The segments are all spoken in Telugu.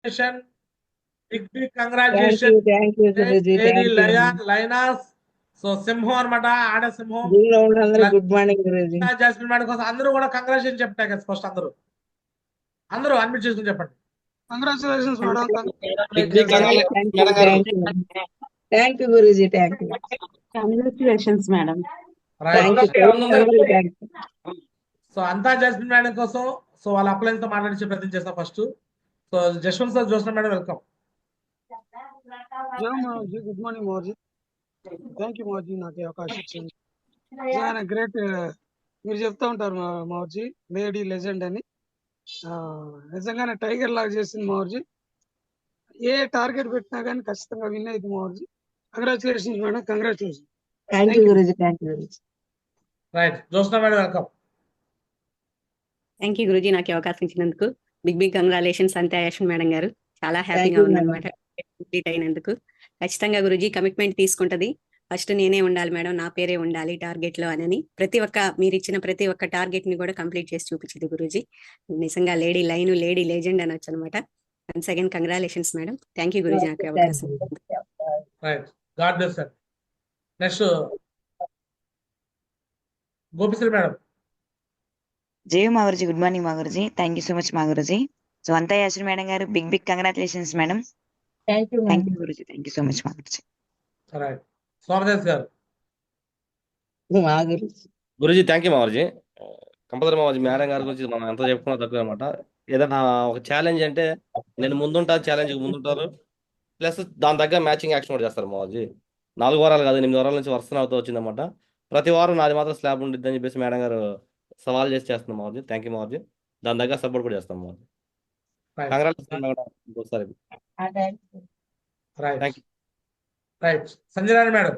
Big congratulation guruji. Lady thank you. Lioness. So సింహం అనమాట, ఆడ సింహం. దీనిలో ఉన్న అందరికి good morning guruji. Jasmine madam కోసం అందరూ కూడా కంగ్రాచులేషన్ చెప్తాయి కదా. ఫస్ట్ అందరూ అడ్మిట్ చేసుకుని చెప్పండి. Congratulations madam. Thank you guruji. Thank you. Congratulations madam. So అంతా జాస్మిన్ మేడం కోసం. సో వాళ్ళ అప్లైన్స్ తో మాట్లాడించే ప్రయత్నం చేస్తాం first. So Jashwanth sir, Jyoshna madam, welcome. Good morning Morji. Thank you Morji, నాకు అవకాశం ఇచ్చింది. గ్రేట్. మీరు చెప్తా ఉంటారు మోర్జీ, లేడీ లెజెండ్ అని. నిజంగానే టైగర్ లాగా చేసింది మోర్జీ. ఏ టార్గెట్ పెట్టినా కానీ ఖచ్చితంగా విన్ అయింది మోర్జీ. Congratulations madam, congratulation. Thank you guruji. Thank you guruji. Right, Joshna madam, welcome. Thank you guruji, నాకు అవకాశం ఇచ్చినందుకు. బిగ్ కంగ్రాచులేషన్స్ అంతే యాషన్ మేడం గారు. చాలా హ్యాపీగా ఉందన్నమాట కంప్లీట్ అయినందుకు. ఖచ్చితంగా గురూజీ కమిట్మెంట్ తీసుకుంటది. ఫస్ట్ నేనే ఉండాలి మేడం, నా పేరే ఉండాలి టార్గెట్ లో అని మీరు ఇచ్చిన ప్రతి ఒక్క టార్గెట్ ని కూడా కంప్లీట్ చేసి చూపించింది గురూజీ. నిజంగా లేడీ లైన్, లేడీ లెజెండ్ అనొచ్చు అనమాట. Once again congratulations madam. Thank you guruji, నాకు అవకాశం. Next గోపిశ్రీ madam. జయ మా గురుజీ. గుడ్ మార్నింగ్ మా Guruji. Thank you so much మా గురుజీ. సో అంతా యాశ్వరి మేడం గారు, big congratulations madam. Thank you Guruji. Thank you so much మా గురుజీ. గురుజీ థ్యాంక్ యూ మా గురుజీ. కంపల్సరీ మా మేడం గారి గురించి మనం ఎంత చెప్పుకున్నా తక్కువ అనమాట. ఏదైనా ఒక ఛాలెంజ్ అంటే నేను ముందుంటాను, ఛాలెంజ్కి ముందుంటారు. ప్లస్ దాని దగ్గర మ్యాచింగ్ యాక్షన్ కూడా చేస్తారు మా గురుజీ. 4 వారాలు కాదు, 8 వారాల నుంచి వరుసన అవుతూ వచ్చిందన్నమాట. ప్రతి వారం నాది మాత్రం స్లాబ్ ఉండిద్ది అని చెప్పేసి మేడం గారు సవాల్ చేసి చేస్తున్నాం మాది. థ్యాంక్ యూ మాది. దాని దగ్గర సపోర్ట్ కూడా చేస్తాం మాది. Sanjay madam.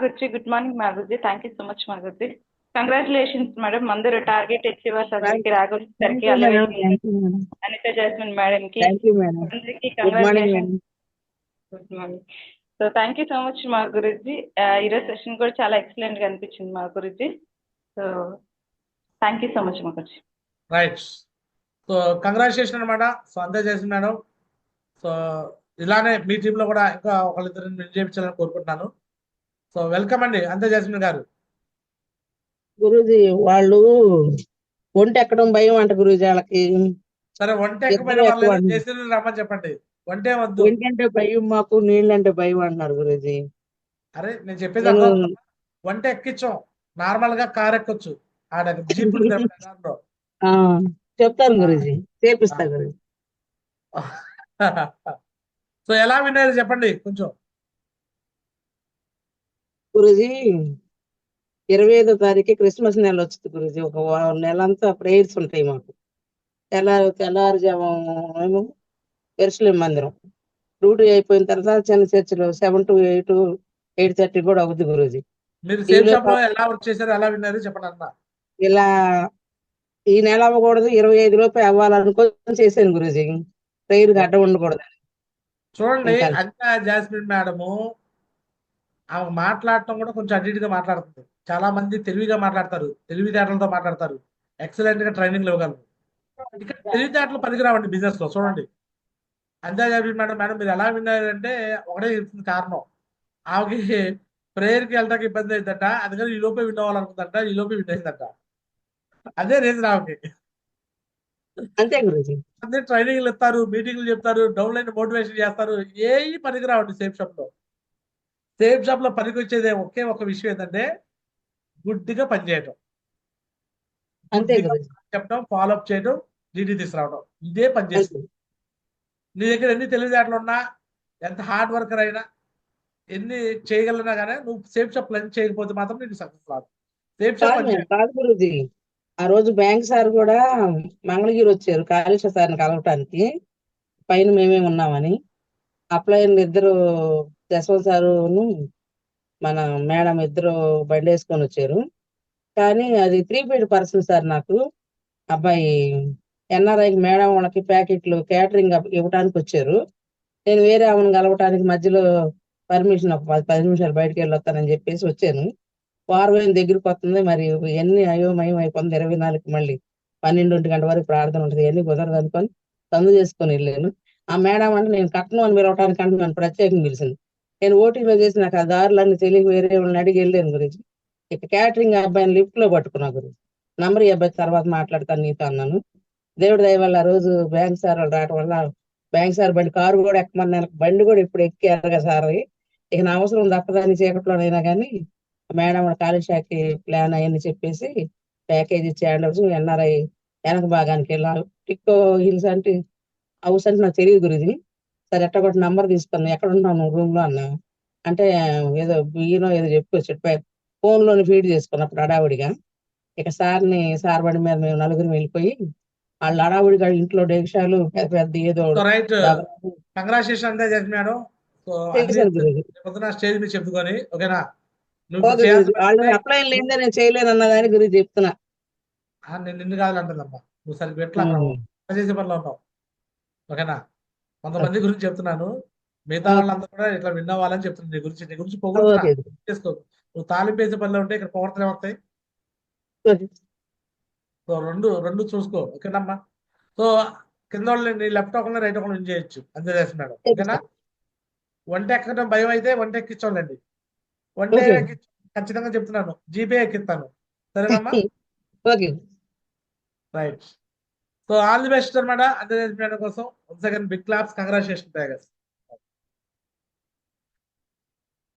Guruji. Good morning మా Guruji. Thank you so much మా గురుజీ. Congratulations madam. అందరూ టార్గెట్ అచీవర్స్ అందరికి, రాఘవ్ సార్కి, అనిత జాస్మిన్ మేడం కి, అందరికి congratulations. Good morning. So thank you so much మా గురుజీ. ఈరోజు సెషన్ కూడా చాలా ఎక్సలెంట్ గా అనిపించింది మా Guruji. So thank you so much మా గురుజీ. రైట్. సో కంగ్రాచులేషన్ అనమాట. సో అంతా చేసింది మేడం. సో ఇలానే మీ టీంలో కూడా ఇంకా ఒకళ్ళిద్దరు చేయించాలని కోరుకుంటున్నాను. సో వెల్కమ్ అండి అంతా జాస్మిన్ గారు. గురూజీ వాళ్ళు ఒంటి ఎక్కడం భయం అంట గురూజీ వాళ్ళకి. సరే ఒంటి ఎక్కమని రమ్మని చెప్పండి. ఒంటే వద్దు, ఒంటంటే భయం మాకు, నీళ్ళంటే భయం అంటున్నారు గురూజీ. అరే నేను చెప్పేది ఒంట ఎక్కించాం, నార్మల్ గా కార్ ఎక్కొచ్చు. ఆడ జీప్ చెప్తాను గురూజీ, చేపిస్తా గురూజీ. సో ఎలా విన్నారు చెప్పండి కొంచెం. గురూజీ 25వ తారీఖు క్రిస్మస్ నెల వచ్చింది గురూజీ. ఒక నెలంతా ప్రేయర్స్ ఉంటాయి మాకు. తెల్లారుజాము ఎరుసలేం మందిరం డ్యూటీ అయిపోయిన తర్వాత చిన్న చర్చిలో 7 to 8, 8:30 కూడా అవుద్ది గురూజీ. ఇలా ఈ నెల అవ్వకూడదు, 25 లోపే అవ్వాలనుకొని చేశాను గురూజీ. ప్రేయర్ అడ్డం ఉండకూడదు. చూడండి అంతా జాస్మిన్ మేడము ఆమె మాట్లాడటం కూడా కొంచెం అటు ఇటుగా మాట్లాడుతుంది. చాలా మంది తెలివిగా మాట్లాడతారు, తెలివితేటలతో మాట్లాడతారు, ఎక్సలెంట్ గా ట్రైనింగ్ ఇవ్వగలరు. ఇక్కడ తెలివితేటలు పనికిరావండి బిజినెస్ లో. చూడండి అంతా జాస్మిన్ మేడం మీరు ఎలా విన్నారంటే ఒకటే చెప్తుంది కారణం. ఆమెకి ప్రేయర్కి వెళ్ళడానికి ఇబ్బంది అయిందట, అందుకని ఈ లోపే విన్ అవ్వాలనుకుందంట, ఈ లోపే విన్ అయిందట. అదే రీజన్ ఆమెకి. అంతే గురూజీ. అదే ట్రైనింగ్లు ఇస్తారు, మీటింగ్లు చెప్తారు, డౌన్ లైన్ మోటివేషన్ చేస్తారు, ఏవి పనికిరావండి సేఫ్ షాప్ లో. సేఫ్ షాప్ లో పనికి వచ్చేది ఒకే ఒక విషయం ఏంటంటే గుడ్డిగా పనిచేయటం, చెప్పడం, ఫాలో అప్ చేయడం, డీటీ తీసుకురావడం. ఇదే పని చేస్తుంది. నీ దగ్గర ఎన్ని తెలివితేటలు ఉన్నా, ఎంత హార్డ్ వర్కర్ అయినా, ఎన్ని చేయగలనా కానీ నువ్వు సేఫ్ షాప్ ప్లాన్ చేయకపోతే మాత్రం నీకు సక్సెస్ రాదు. సేఫ్ షాప్ కాదు గురూజీ. ఆ రోజు బ్యాంక్ సార్ కూడా మంగళగిరి వచ్చారు కాళేశ్వర సార్ని కలవటానికి. పైన మేమే ఉన్నామని అప్లైన్లు ఇద్దరు, జస్వంత్ సారును మన మేడం ఇద్దరు బండి వేసుకొని వచ్చారు. కానీ అది 3 పర్సన్ సార్. నాకు అబ్బాయి ఎన్ఆర్ఐ మేడం వాళ్ళకి ప్యాకెట్లు క్యాటరింగ్ ఇవ్వడానికి వచ్చారు. నేను వేరే ఆమెను కలవటానికి మధ్యలో పర్మిషన్ ఒక 10 నిమిషాలు బయటకు వెళ్ళొస్తానని చెప్పేసి వచ్చాను. వారం దగ్గరికి వస్తుంది, మరి ఎన్ని అయోమయం అయిపోతుంది. 24కి మళ్ళీ 12 గంట వరకు ప్రార్థన ఉంటుంది, ఇవన్నీ కుదరదు అనుకొని సందు చేసుకొని వెళ్ళాను. ఆ మేడం అంటే నేను కట్నం అని పిలవటానికి అంటే నన్ను ప్రత్యేకంగా పిలిచింది. నేను ఓటీలో చేసి నాకు ఆ దారులన్నీ తెలియక వేరే వాళ్ళని అడిగి వెళ్ళాను గురించి. ఇక క్యాటరింగ్ అబ్బాయిని లిఫ్ట్ లో పట్టుకున్నా గురించి. నంబర్ ఈ అబ్బాయి తర్వాత మాట్లాడతాను నీతో అన్నాను. దేవుడి దయ వల్ల ఆ రోజు బ్యాంక్ సార్ వాళ్ళు రావడం వల్ల బ్యాంక్ సార్ బండి కారు కూడా ఎక్కమన్నాను, బండి కూడా ఇప్పుడు ఎక్కారు కదా సార్. ఇక నా అవసరం తప్పదని చీకట్లోనైనా కానీ మేడం కాలేజ్ శాఖకి ప్లాన్ అవన్నీ చెప్పేసి ప్యాకేజ్ ఇచ్చి ఎన్ఆర్ఐ వెనక భాగానికి వెళ్ళాలి. టిక్కో హిల్స్ అంటే హౌస్ అంటే నాకు తెలియదు గురించి. సరే ఎట్ట కొట్టి నంబర్ తీసుకున్నా, ఎక్కడ ఉంటాను రూమ్ లో అన్నా అంటే ఏదో బియ్యనో ఏదో చెప్పుకొచ్చాడు. ఫోన్ లోని ఫీడ్ చేసుకున్నప్పుడు హడావుడిగా. ఇక సార్ బండి మీద మేము నలుగురు వెళ్ళిపోయి వాళ్ళ హడావుడిగా ఇంట్లో డేక్షాలు పెద్ద పెద్ద ఏదో సో రైట్, డబల్ కంగ్రాచులేషన్ అంతే చేసి మేడం. సో అన్ని చేశాను గురుజీ. పొద్దున స్టేజ్ మీద చెప్పుకొని, ఓకేనా? నువ్వు ఇప్పుడు ఓకే గురుజీ, చేయాల్సిన వాళ్ళు పని అప్లై లేదే నేను చేయలేను అన్నదాన్ని గురించి చెప్తున్నా. నేను నిన్ను కాదు అంటుందమ్మా, నువ్వు సరిగ్గా ఎట్లా అక్కడ చేసే పనిలో ఉన్నావు, ఓకేనా? కొంతమంది గురించి చెప్తున్నాను, మిగతా వాళ్ళంతా కూడా ఇట్లా విన్నవాలని చెప్తున్నాను. నీ గురించి పొగుడుతున్నా, ఓకే చేసుకో. నువ్వు తాలింపు వేసే పనిలో ఉంటే ఇక్కడ పొగడతలే వస్తాయి. ఓకే. సో రెండు రెండు చూసుకో, ఓకేనమ్మా? సో కింద వాళ్ళు నీ లెఫ్ట్ ఒకరిని రైట్ ఒకరిని చేయొచ్చు, అంతే చేసి మేడం, ఓకేనా? వంట ఎక్కడం భయం అయితే వంట ఎక్కించోండి. వంట ఓకే. ఖచ్చితంగా చెప్తున్నాను, జీపే ఎక్కిస్తాను, సరేనమ్మా? Okay. Right. So all the best అనమాట, అంతే మేడం కోసం. Once again big claps, congratulation tigers.